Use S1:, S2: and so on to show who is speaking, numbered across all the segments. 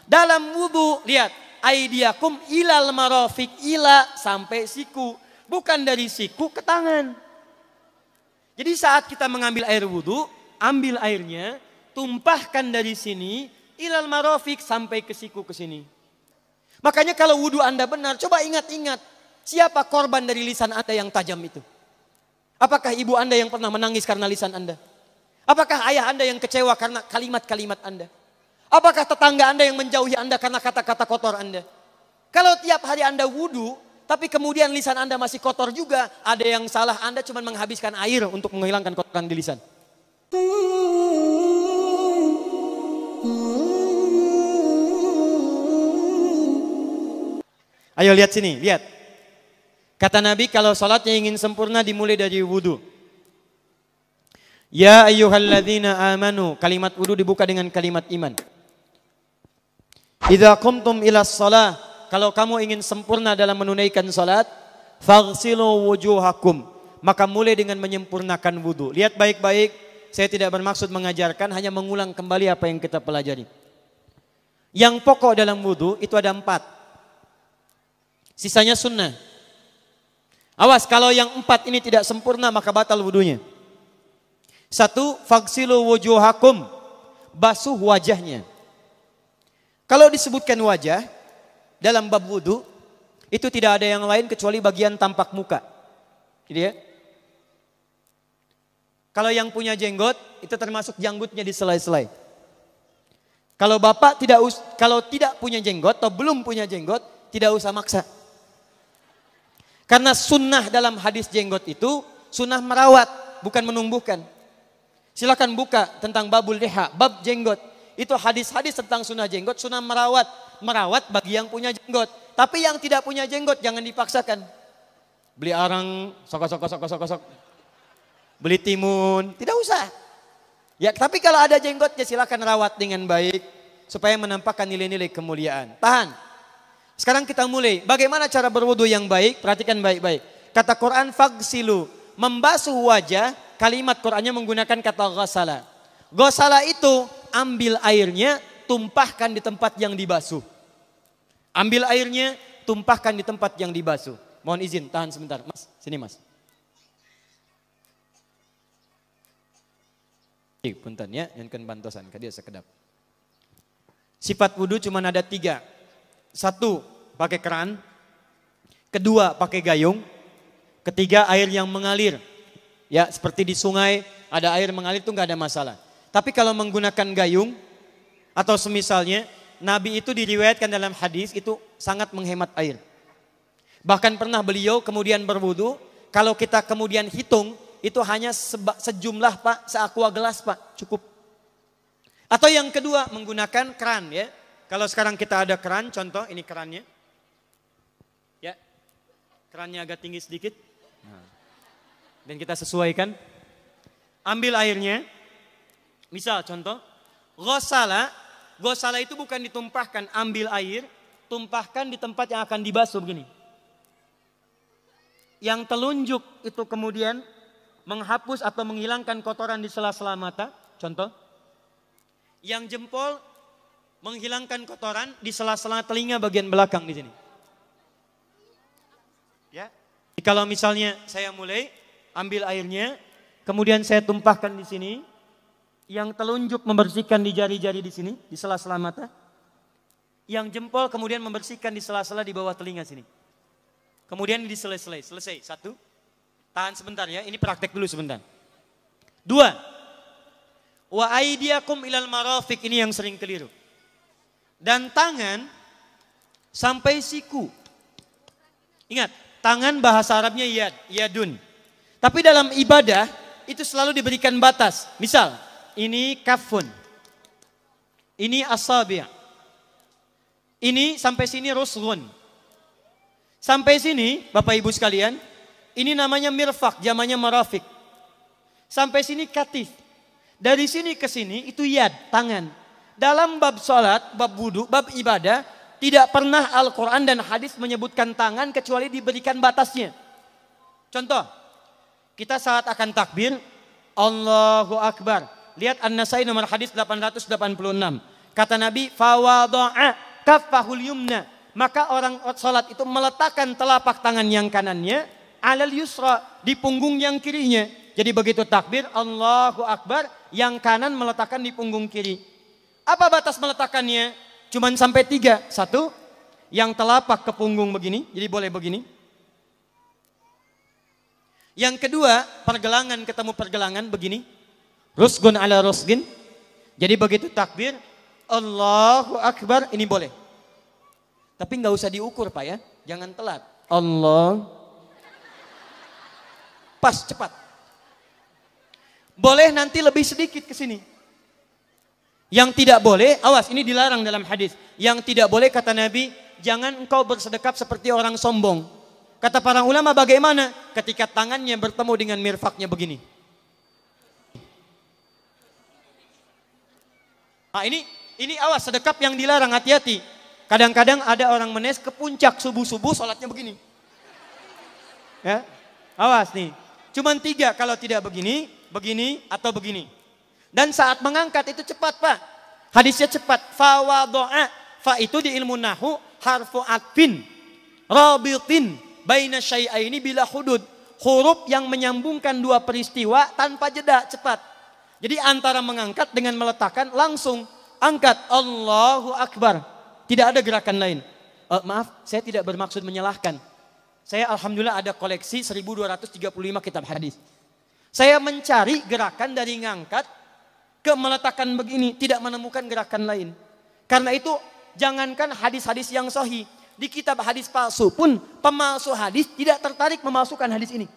S1: Dalam wudu, lihat, aidiakum ilal marafiq, ila sampai siku, bukan dari siku ke tangan. Jadi saat kita mengambil air wudu, ambil airnya, tumpahkan dari sini ilal marafiq sampai ke siku ke sini. Makanya kalau wudu Anda benar, coba ingat-ingat, siapa korban dari lisan Anda yang tajam itu? Apakah ibu Anda yang pernah menangis karena lisan Anda? Apakah ayah Anda yang kecewa karena kalimat-kalimat Anda? Apakah tetangga Anda yang menjauhi Anda karena kata-kata kotor Anda? Kalau tiap hari Anda wudu, tapi kemudian lisan Anda masih kotor juga, ada yang salah, Anda cuma menghabiskan air untuk menghilangkan kotoran di lisan. Ayo lihat sini, lihat. Kata Nabi kalau salatnya ingin sempurna dimulai dari wudu. Ya ayyuhalladzina amanu, kalimat wudu dibuka dengan kalimat iman. Idza qumtum ilas shalah, kalau kamu ingin sempurna dalam menunaikan salat, faghsilu wujuhakum, maka mulai dengan menyempurnakan wudu. Lihat baik-baik, saya tidak bermaksud mengajarkan, hanya mengulang kembali apa yang kita pelajari. Yang pokok dalam wudu itu ada 4. Sisanya sunnah. Awas kalau yang 4 ini tidak sempurna maka batal wudunya. 1, faghsilu wujuhakum, basuh wajahnya. Kalau disebutkan wajah dalam bab wudu, itu tidak ada yang lain kecuali bagian tampak muka. Gitu ya. Kalau yang punya jenggot, itu termasuk janggutnya di selai-selai. Kalau bapak kalau tidak punya jenggot atau belum punya jenggot, tidak usah maksa. Karena sunnah dalam hadis jenggot itu sunnah merawat, bukan menumbuhkan. Silakan buka tentang babul liha, bab jenggot. Itu hadis-hadis tentang sunnah jenggot, sunnah merawat. Merawat bagi yang punya jenggot. Tapi yang tidak punya jenggot jangan dipaksakan. Beli arang, sok. Beli timun, tidak usah. Ya, tapi kalau ada jenggotnya silakan rawat dengan baik supaya menampakkan nilai-nilai kemuliaan. Tahan. Sekarang kita mulai. Bagaimana cara berwudu yang baik? Perhatikan baik-baik. Kata Quran faghsilu, membasuh wajah, kalimat Qurannya menggunakan kata ghasala. Ghasala itu ambil airnya, tumpahkan di tempat yang dibasuh. Ambil airnya, tumpahkan di tempat yang dibasuh. Mohon izin, tahan sebentar. Mas, sini mas. Punten ya, yang kan bantosan, kadia sekedap. Sifat wudu cuma ada 3. 1, pakai keran. 2, pakai gayung. 3, air yang mengalir. Ya, seperti di sungai ada air mengalir itu nggak ada masalah. Tapi kalau menggunakan gayung atau semisalnya, Nabi itu diriwayatkan dalam hadis itu sangat menghemat air. Bahkan pernah beliau kemudian berwudu, kalau kita kemudian hitung itu hanya sejumlah pak, seaqua gelas pak, cukup. Atau yang kedua menggunakan keran ya. Kalau sekarang kita ada keran, contoh ini kerannya. Ya, kerannya agak tinggi sedikit. Dan kita sesuaikan. Ambil airnya. Misal contoh, ghasala itu bukan ditumpahkan, ambil air, tumpahkan di tempat yang akan dibasuh begini. Yang telunjuk itu kemudian menghapus atau menghilangkan kotoran di sela-sela mata, contoh. Yang jempol menghilangkan kotoran di sela-sela telinga bagian belakang di sini. Ya. Kalau misalnya saya mulai ambil airnya, kemudian saya tumpahkan di sini. Yang telunjuk membersihkan di jari-jari di sini, di sela-sela mata. Yang jempol kemudian membersihkan di sela-sela di bawah telinga sini. Kemudian di selesai. 1. Tahan sebentar ya, ini praktek dulu sebentar. 2. Wa aidiakum ilal marafiq, ini yang sering keliru. Dan tangan sampai siku. Ingat, tangan bahasa Arabnya yadun. Tapi dalam ibadah itu selalu diberikan batas. Misal, ini kafun. Ini asabi'. Ini sampai sini rusghun. Sampai sini Bapak Ibu sekalian, ini namanya mirfaq, jamannya marafiq. Sampai sini katif. Dari sini ke sini itu yad, tangan. Dalam bab salat, bab wudu, bab ibadah, tidak pernah Al-Quran dan hadis menyebutkan tangan kecuali diberikan batasnya. Contoh, kita saat akan takbir, Allahu Akbar. Lihat An-Nasai nomor hadis 886. Kata Nabi, fawadu'a kaffahul yumna. Maka orang sholat itu meletakkan telapak tangan yang kanannya alal yusra, di punggung yang kirinya. Jadi begitu takbir, Allahu Akbar, yang kanan meletakkan di punggung kiri. Apa batas meletakkannya? Cuman sampai 3. 1, yang telapak ke punggung begini, jadi boleh begini. Yang kedua, pergelangan ketemu pergelangan begini. Rusgun ala rusgin. Jadi begitu takbir, Allahu Akbar, ini boleh. Tapi nggak usah diukur Pak ya, jangan telat. Allah. Pas, cepat. Boleh nanti lebih sedikit ke sini. Yang tidak boleh, awas ini dilarang dalam hadis. Yang tidak boleh kata Nabi, jangan engkau bersedekap seperti orang sombong. Kata para ulama bagaimana? Ketika tangannya bertemu dengan mirfaknya begini. Nah ini awas sedekap yang dilarang, hati-hati. Kadang-kadang ada orang menes ke puncak subuh-subuh sholatnya begini. Ya, awas nih. Cuman 3 kalau tidak begini, begini atau begini. Dan saat mengangkat itu cepat Pak. Hadisnya cepat. Fa wadu'a. Fa itu di ilmu nahu harfu atfin rabitin baina syai'aini bila hudud. Huruf yang menyambungkan 2 peristiwa tanpa jeda, cepat. Jadi antara mengangkat dengan meletakkan langsung angkat Allahu Akbar. Tidak ada gerakan lain. Maaf, saya tidak bermaksud menyalahkan. Saya alhamdulillah ada koleksi 1235 kitab hadis. Saya mencari gerakan dari ngangkat ke meletakkan begini, tidak menemukan gerakan lain. Karena itu jangankan hadis-hadis yang sahih, di kitab hadis palsu pun pemalsu hadis tidak tertarik memasukkan hadis ini.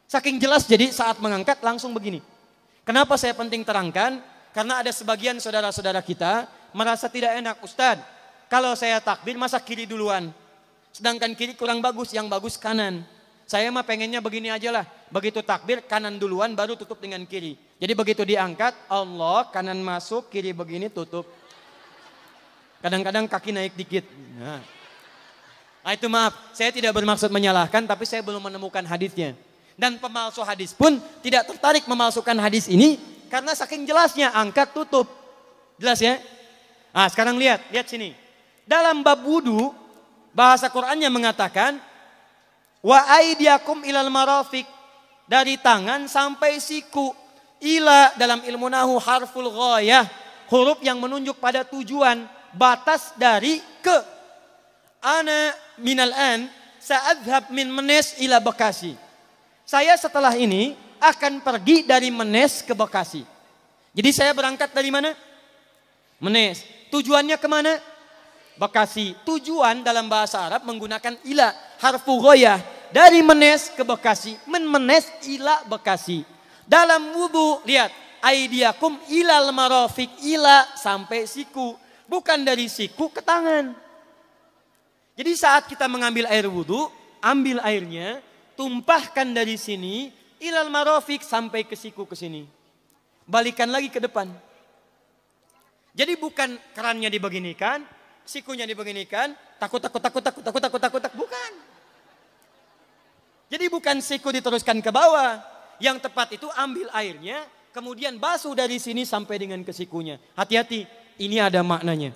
S1: Saking jelas jadi saat mengangkat langsung begini. Kenapa saya penting terangkan? Karena ada sebagian saudara-saudara kita merasa tidak enak, Ustadz, kalau saya takbir masa kiri duluan? Sedangkan kiri kurang bagus, yang bagus kanan. Saya mah pengennya begini aja lah. Begitu takbir kanan duluan baru tutup dengan kiri. Jadi begitu diangkat Allah kanan masuk kiri begini tutup. Kadang-kadang kaki naik dikit. Nah itu maaf, saya tidak bermaksud menyalahkan tapi saya belum menemukan hadisnya. Dan pemalsu hadis pun tidak tertarik memalsukan hadis ini karena saking jelasnya angkat tutup. Jelas ya? Nah sekarang lihat sini. Dalam bab wudu bahasa Qur'annya mengatakan wa aidiakum ilal marafiq, dari tangan sampai siku. Ila dalam ilmu nahu harful ghayah, huruf yang menunjuk pada tujuan, batas dari ke. Ana minal an sa'adhab min Menes ila Bekasi. Saya setelah ini akan pergi dari Menes ke Bekasi. Jadi saya berangkat dari mana? Menes. Tujuannya kemana? Bekasi. Tujuan dalam bahasa Arab menggunakan ila, harfu ghayah. Dari Menes ke Bekasi. Menes ila Bekasi. Dalam wudu, lihat. Aidiakum ilal marafiq, ila sampai siku. Bukan dari siku ke tangan. Jadi saat kita mengambil air wudu, ambil airnya, tumpahkan dari sini, ilal marafiq sampai ke siku ke sini. Balikan lagi ke depan. Jadi bukan kerannya dibeginikan, sikunya dibeginikan, takut, bukan. Jadi bukan siku diteruskan ke bawah. Yang tepat itu ambil airnya, kemudian basuh dari sini sampai dengan ke sikunya. Hati-hati, ini ada maknanya.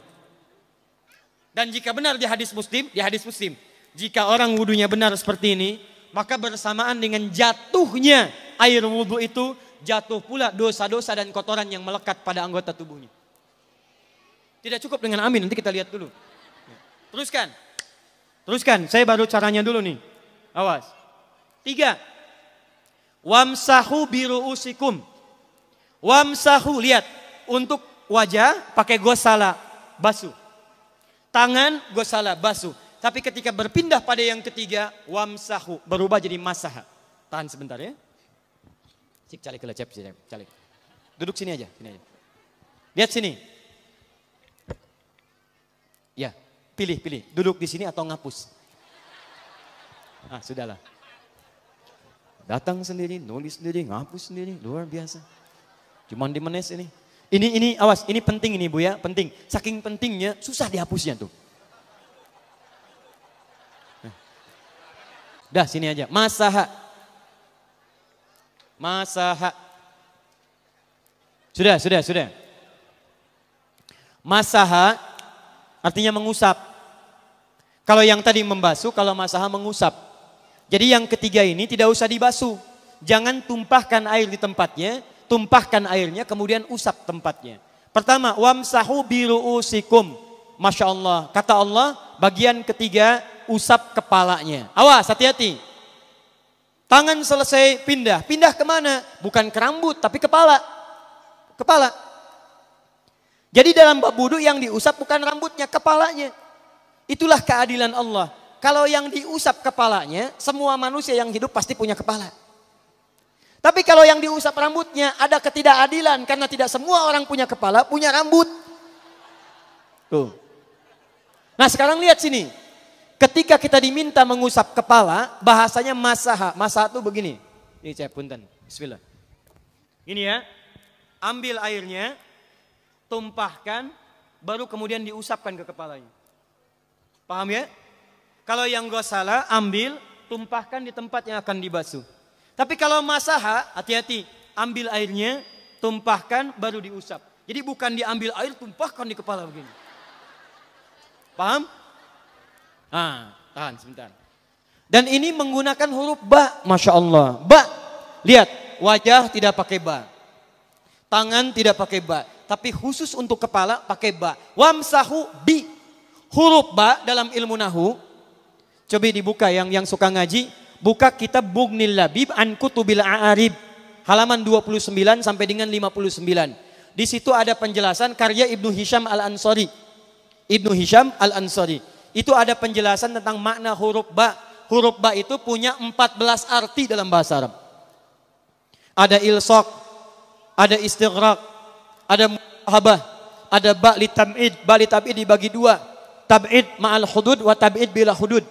S1: Dan jika benar di hadis Muslim, jika orang wudunya benar seperti ini, maka bersamaan dengan jatuhnya air wudu itu, jatuh pula dosa-dosa dan kotoran yang melekat pada anggota tubuhnya. Tidak cukup dengan amin, nanti kita lihat dulu. Teruskan, saya baru caranya dulu nih. Awas. 3. Wamsahu biru'usikum. Wamsahu, lihat. Untuk wajah pakai gosala, basuh. Tangan gosala, basuh. Tapi ketika berpindah pada yang ketiga, wamsahu, berubah jadi masaha. Tahan sebentar ya. Calik. Duduk sini aja. Lihat sini. Ya, pilih. Duduk di sini atau ngapus. Sudahlah. Datang sendiri, nulis sendiri, ngapus sendiri, luar biasa. Cuman di Menes ini. Ini awas, ini penting ini Bu ya, penting. Saking pentingnya susah dihapusnya tuh. Dah sini aja, masaha. Sudah. Masaha artinya mengusap. Kalau yang tadi membasuh, kalau masaha mengusap. Jadi yang ketiga ini tidak usah dibasuh. Jangan tumpahkan air di tempatnya, tumpahkan airnya kemudian usap tempatnya. Pertama, wamsahu biru'usikum. Masya Allah, kata Allah bagian ketiga usap kepalanya. Awas, hati-hati. Tangan selesai pindah. Pindah kemana? Bukan ke rambut tapi kepala. Kepala. Jadi dalam bab wudu yang diusap bukan rambutnya, kepalanya. Itulah keadilan Allah. Kalau yang diusap kepalanya, semua manusia yang hidup pasti punya kepala. Tapi kalau yang diusap rambutnya ada ketidakadilan karena tidak semua orang punya kepala, punya rambut. Tuh. Nah sekarang lihat sini. Ketika kita diminta mengusap kepala, bahasanya masaha. Masaha itu begini. Ini saya punten. Bismillah. Ini ya. Ambil airnya, tumpahkan, baru kemudian diusapkan ke kepalanya. Paham ya? Kalau yang gosala, ambil, tumpahkan di tempat yang akan dibasuh. Tapi kalau masaha, hati-hati. Ambil airnya, tumpahkan, baru diusap. Jadi bukan diambil air, tumpahkan di kepala begini. Paham? Nah, tahan sebentar. Dan ini menggunakan huruf ba, Masya Allah. Ba, lihat, wajah tidak pakai ba. Tangan tidak pakai ba. Tapi khusus untuk kepala pakai ba. Wamsahu bi. Huruf ba dalam ilmu nahu. Coba dibuka yang suka ngaji. Buka kitab Bughnil Labib an Kutubil A'arib. Halaman 29 sampai dengan 59. Di situ ada penjelasan karya Ibnu Hisham Al-Ansari. Ibnu Hisham Al-Ansari. Itu ada penjelasan tentang makna huruf ba. Huruf ba itu punya 14 arti dalam bahasa Arab. Ada ilsaq, ada istighraq, ada muhabah, ada ba li tab'id. Ba li tab'id dibagi dua. Tab'id ma'al hudud wa tab'id bila hudud.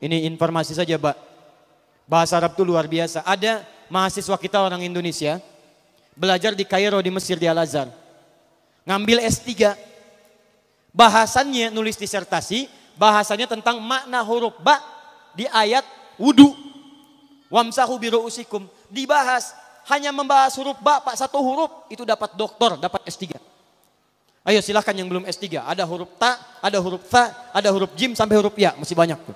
S1: Ini informasi saja, Pak. Bahasa Arab itu luar biasa. Ada mahasiswa kita orang Indonesia belajar di Kairo di Mesir di Al-Azhar. Ngambil S3. Bahasannya nulis disertasi, bahasanya tentang makna huruf ba di ayat wudu. Wamsahu biru'usikum. Dibahas, hanya membahas huruf ba, Pak, satu huruf itu dapat doktor, dapat S3. Ayo silahkan yang belum S3, ada huruf ta, ada huruf fa, ada huruf jim sampai huruf ya, masih banyak tuh.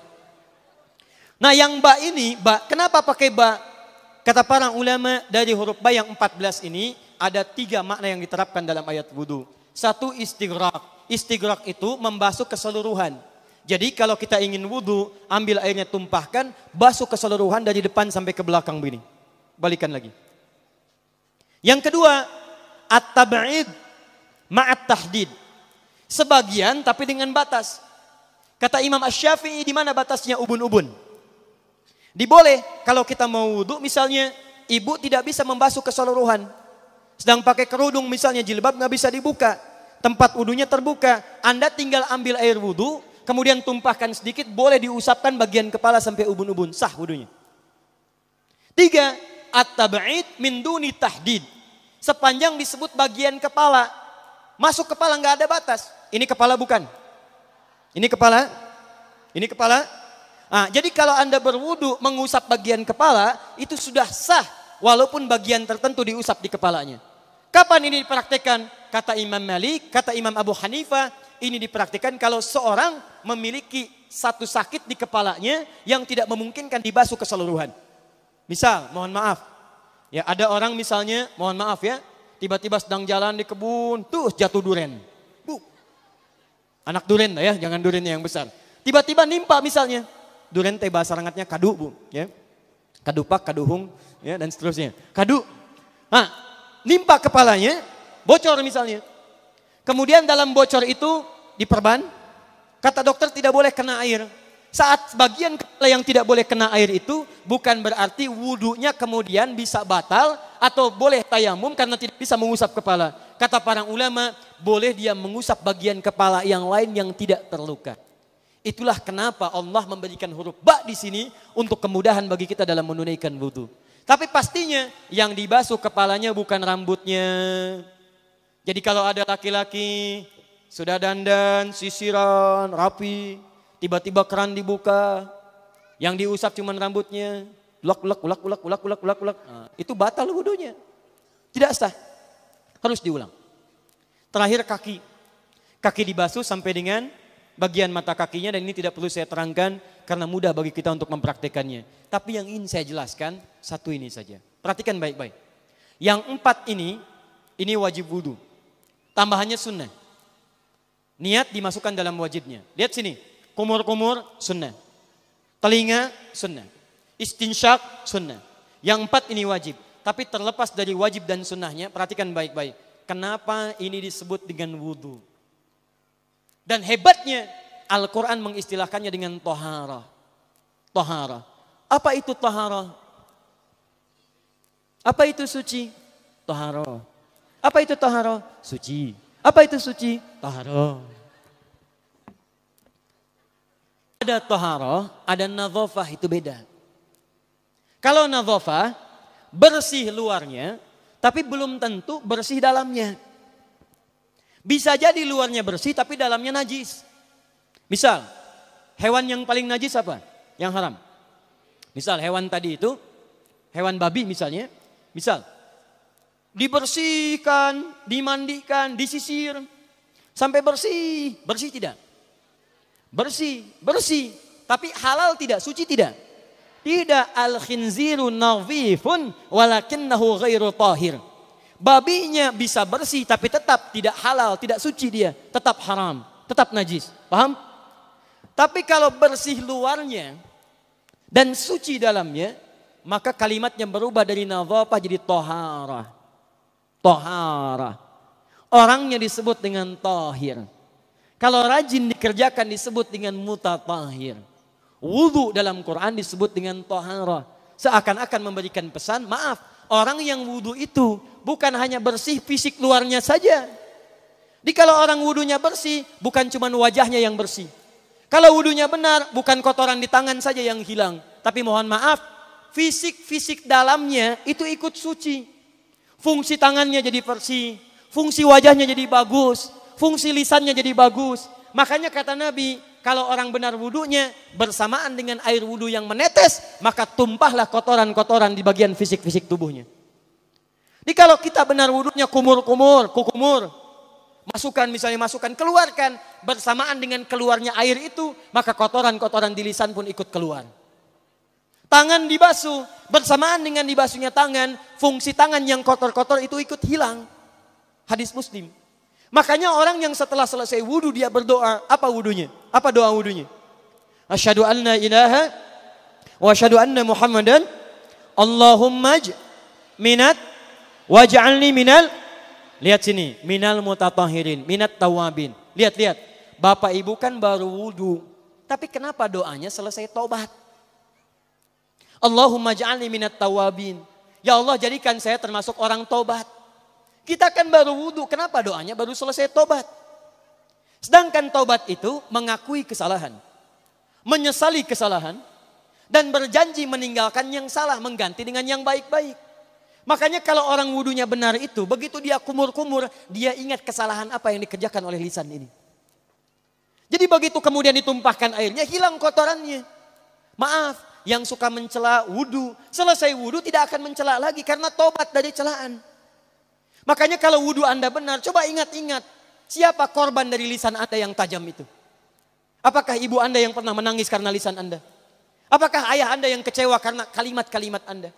S1: Nah yang ba ini, ba, kenapa pakai ba? Kata para ulama dari huruf ba yang 14 ini ada 3 makna yang diterapkan dalam ayat wudu. Satu istighraq. Istighraq itu membasuh keseluruhan. Jadi kalau kita ingin wudu, ambil airnya tumpahkan, basuh keseluruhan dari depan sampai ke belakang begini. Balikan lagi. Yang kedua, at-tab'id ma'at tahdid. Sebagian tapi dengan batas. Kata Imam Asy-Syafi'i, di mana batasnya ubun-ubun? Diboleh kalau kita mau wudu, misalnya ibu tidak bisa membasuh keseluruhan. Sedang pakai kerudung misalnya, jilbab nggak bisa dibuka. Tempat wudunya terbuka. Anda tinggal ambil air wudu, kemudian tumpahkan sedikit, boleh diusapkan bagian kepala sampai ubun-ubun. Sah wudunya. 3. At-tab'id min duni tahdid. Sepanjang disebut bagian kepala. Masuk kepala nggak ada batas. Ini kepala bukan? Ini kepala? Ini kepala? Nah, jadi kalau Anda berwudu mengusap bagian kepala, itu sudah sah. Walaupun bagian tertentu diusap di kepalanya. Kapan ini dipraktikkan? Kata Imam Malik, kata Imam Abu Hanifah, ini dipraktikkan kalau seorang memiliki satu sakit di kepalanya yang tidak memungkinkan dibasuh keseluruhan. Misal, mohon maaf, ya ada orang misalnya, mohon maaf ya, tiba-tiba sedang jalan di kebun, tuh jatuh duren. Bu, anak duren ya, jangan durennya yang besar. Tiba-tiba nimpa misalnya, duren teh bahasa rangatnya kadu, Bu, ya, kadupak, kaduhung, ya dan seterusnya. Kadu, nah, nimpa kepalanya, bocor misalnya. Kemudian dalam bocor itu diperban, kata dokter tidak boleh kena air. Saat bagian kepala yang tidak boleh kena air itu bukan berarti wudunya kemudian bisa batal atau boleh tayamum karena tidak bisa mengusap kepala. Kata para ulama, boleh dia mengusap bagian kepala yang lain yang tidak terluka. Itulah kenapa Allah memberikan huruf ba di sini untuk kemudahan bagi kita dalam menunaikan wudu. Tapi pastinya yang dibasuh kepalanya bukan rambutnya. Jadi kalau ada laki-laki sudah dandan, sisiran, rapi, tiba-tiba keran dibuka, yang diusap cuma rambutnya, ulak. Nah, itu batal wudunya. Tidak sah. Harus diulang. Terakhir kaki. Kaki dibasuh sampai dengan bagian mata kakinya, dan ini tidak perlu saya terangkan karena mudah bagi kita untuk mempraktekannya. Tapi yang ingin saya jelaskan satu ini saja. Perhatikan baik-baik. Yang 4 ini wajib wudhu. Tambahannya sunnah. Niat dimasukkan dalam wajibnya. Lihat sini. Kumur-kumur sunnah. Telinga sunnah. Istinsyak sunnah. Yang 4 ini wajib. Tapi terlepas dari wajib dan sunnahnya, perhatikan baik-baik. Kenapa ini disebut dengan wudhu? Dan hebatnya Al-Quran mengistilahkannya dengan toharah. Toharah. Apa itu toharah? Apa itu suci? Toharah. Apa itu toharah? Suci. Apa itu suci? Toharah. Ada toharah, ada nadhafah, itu beda. Kalau nadhafah, bersih luarnya, tapi belum tentu bersih dalamnya. Bisa jadi luarnya bersih tapi dalamnya najis. Misal, hewan yang paling najis apa? Yang haram. Misal hewan tadi itu, hewan babi misalnya. Misal, dibersihkan, dimandikan, disisir. Sampai bersih. Bersih tidak? Bersih. Bersih. Tapi halal tidak? Suci tidak? Tidak. Al-khinziru nadhifun walakinnahu ghairu tahir. Babinya bisa bersih tapi tetap tidak halal, tidak suci dia. Tetap haram, tetap najis. Paham? Tapi kalau bersih luarnya dan suci dalamnya, maka kalimatnya berubah dari nadhafah jadi toharah. Toharah. Orangnya disebut dengan tahir. Kalau rajin dikerjakan disebut dengan mutatahhir. Wudu dalam Quran disebut dengan toharah. Seakan-akan memberikan pesan, maaf, orang yang wudu itu bukan hanya bersih fisik luarnya saja. Jadi kalau orang wudunya bersih, bukan cuma wajahnya yang bersih. Kalau wudunya benar, bukan kotoran di tangan saja yang hilang. Tapi mohon maaf, fisik dalamnya itu ikut suci. Fungsi tangannya jadi bersih, fungsi wajahnya jadi bagus, fungsi lisannya jadi bagus. Makanya kata Nabi, kalau orang benar wudunya bersamaan dengan air wudu yang menetes, maka tumpahlah kotoran-kotoran di bagian fisik-fisik tubuhnya. Jadi kalau kita benar wudunya kumur-kumur, kukumur, masukkan misalnya masukkan, keluarkan, bersamaan dengan keluarnya air itu, maka kotoran-kotoran di lisan pun ikut keluar. Tangan dibasuh, bersamaan dengan dibasuhnya tangan, fungsi tangan yang kotor-kotor itu ikut hilang. Hadis Muslim. Makanya orang yang setelah selesai wudu dia berdoa, apa wudunya? Apa doa wudunya? Asyhadu an la ilaha wa asyhadu anna Muhammadan Allahumma minat waj'alni minal, lihat sini, minal mutatahhirin, minat tawabin. Lihat. Bapak Ibu kan baru wudu, tapi kenapa doanya selesai tobat? Allahumma ja'alni minat tawabin. Ya Allah, jadikan saya termasuk orang tobat. Kita kan baru wudu, kenapa doanya baru selesai tobat? Sedangkan tobat itu mengakui kesalahan, menyesali kesalahan, dan berjanji meninggalkan yang salah, mengganti dengan yang baik-baik. Makanya kalau orang wudunya benar itu, begitu dia kumur-kumur, dia ingat kesalahan apa yang dikerjakan oleh lisan ini. Jadi begitu kemudian ditumpahkan airnya, hilang kotorannya. Maaf, yang suka mencela wudu, selesai wudu tidak akan mencela lagi karena tobat dari celaan. Makanya kalau wudu Anda benar, coba ingat-ingat. Siapa korban dari lisan Anda yang tajam itu? Apakah ibu Anda yang pernah menangis karena lisan Anda? Apakah ayah Anda yang kecewa karena kalimat-kalimat Anda?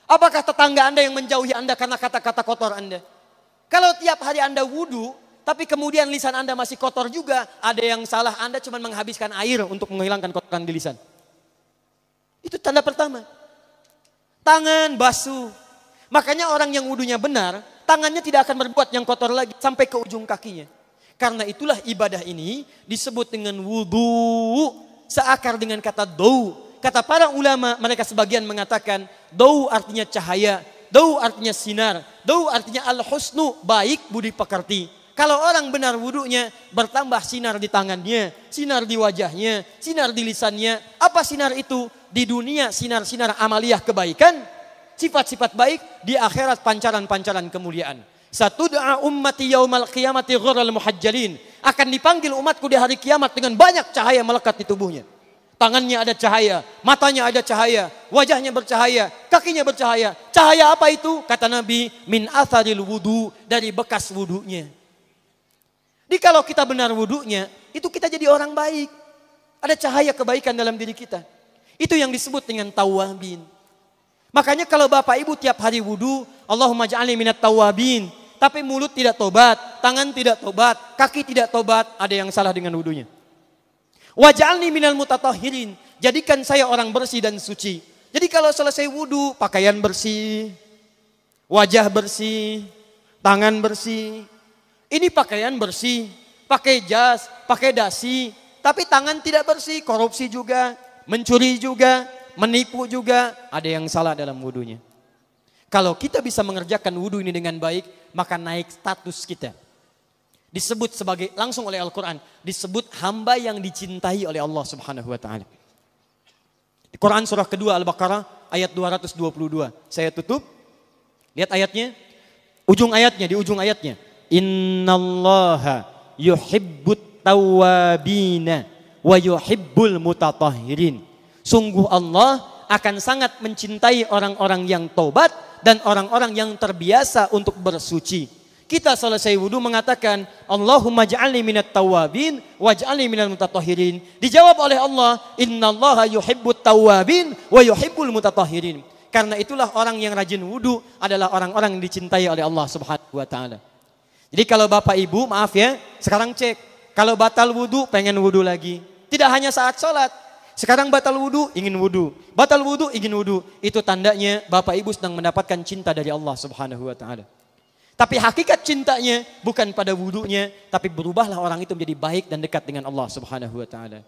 S1: Apakah tetangga Anda yang menjauhi Anda karena kata-kata kotor Anda? Kalau tiap hari Anda wudu, tapi kemudian lisan Anda masih kotor juga, ada yang salah, Anda cuma menghabiskan air untuk menghilangkan kotoran di lisan. Itu tanda pertama. Tangan basuh. Makanya orang yang wudunya benar, tangannya tidak akan berbuat yang kotor lagi sampai ke ujung kakinya. Karena itulah ibadah ini disebut dengan wudu, seakar dengan kata dau. Kata para ulama, mereka sebagian mengatakan dau artinya cahaya, dau artinya sinar, dau artinya al-husnu, baik budi pekerti. Kalau orang benar wudunya, bertambah sinar di tangannya, sinar di wajahnya, sinar di lisannya. Apa sinar itu? Di dunia sinar-sinar amaliyah kebaikan, sifat-sifat baik, di akhirat pancaran-pancaran kemuliaan. Satud'a ummati yaumal qiyamati ghurral muhajjalin. Akan dipanggil umatku di hari kiamat dengan banyak cahaya melekat di tubuhnya. Tangannya ada cahaya, matanya ada cahaya, wajahnya bercahaya, kakinya bercahaya. Cahaya apa itu? Kata Nabi, min atharil wudu, dari bekas wudunya. Jadi kalau kita benar wudunya, itu kita jadi orang baik. Ada cahaya kebaikan dalam diri kita. Itu yang disebut dengan tawabin. Makanya kalau Bapak Ibu tiap hari wudu, Allahumma ja'alni minat tawabin. Tapi mulut tidak tobat, tangan tidak tobat, kaki tidak tobat, ada yang salah dengan wudunya. Waj'alni minal mutatahhirin. Jadikan saya orang bersih dan suci. Jadi kalau selesai wudu, pakaian bersih, wajah bersih, tangan bersih. Ini pakaian bersih, pakai jas, pakai dasi. Tapi tangan tidak bersih, korupsi juga, mencuri juga, menipu juga. Ada yang salah dalam wudunya. Kalau kita bisa mengerjakan wudu ini dengan baik, maka naik status kita. Disebut sebagai, langsung oleh Al-Quran, disebut hamba yang dicintai oleh Allah Subhanahu wa ta'ala. Di Quran surah kedua Al-Baqarah ayat 222. Saya tutup. Lihat ayatnya. Di ujung ayatnya. Innallaha yuhibbut tawwabina wa yuhibbul mutatahhirin. Sungguh Allah akan sangat mencintai orang-orang yang tobat dan orang-orang yang terbiasa untuk bersuci. Kita selesai wudu mengatakan, Allahumma ja'alni minat tawabin, waj'alni minal mutatahhirin. Dijawab oleh Allah, innallaha yuhibbut tawabin, wa yuhibbul mutatahhirin. Karena itulah orang yang rajin wudu adalah orang-orang yang dicintai oleh Allah Subhanahu wa ta'ala. Jadi kalau Bapak Ibu, maaf ya, sekarang cek. Kalau batal wudu, pengen wudu lagi. Tidak hanya saat sholat. Sekarang batal wudu, ingin wudu. Batal wudu, ingin wudu. Itu tandanya Bapak Ibu sedang mendapatkan cinta dari Allah Subhanahu wa ta'ala. Tapi hakikat cintanya bukan pada wudunya, tapi berubahlah orang itu menjadi baik dan dekat dengan Allah Subhanahu wa ta'ala.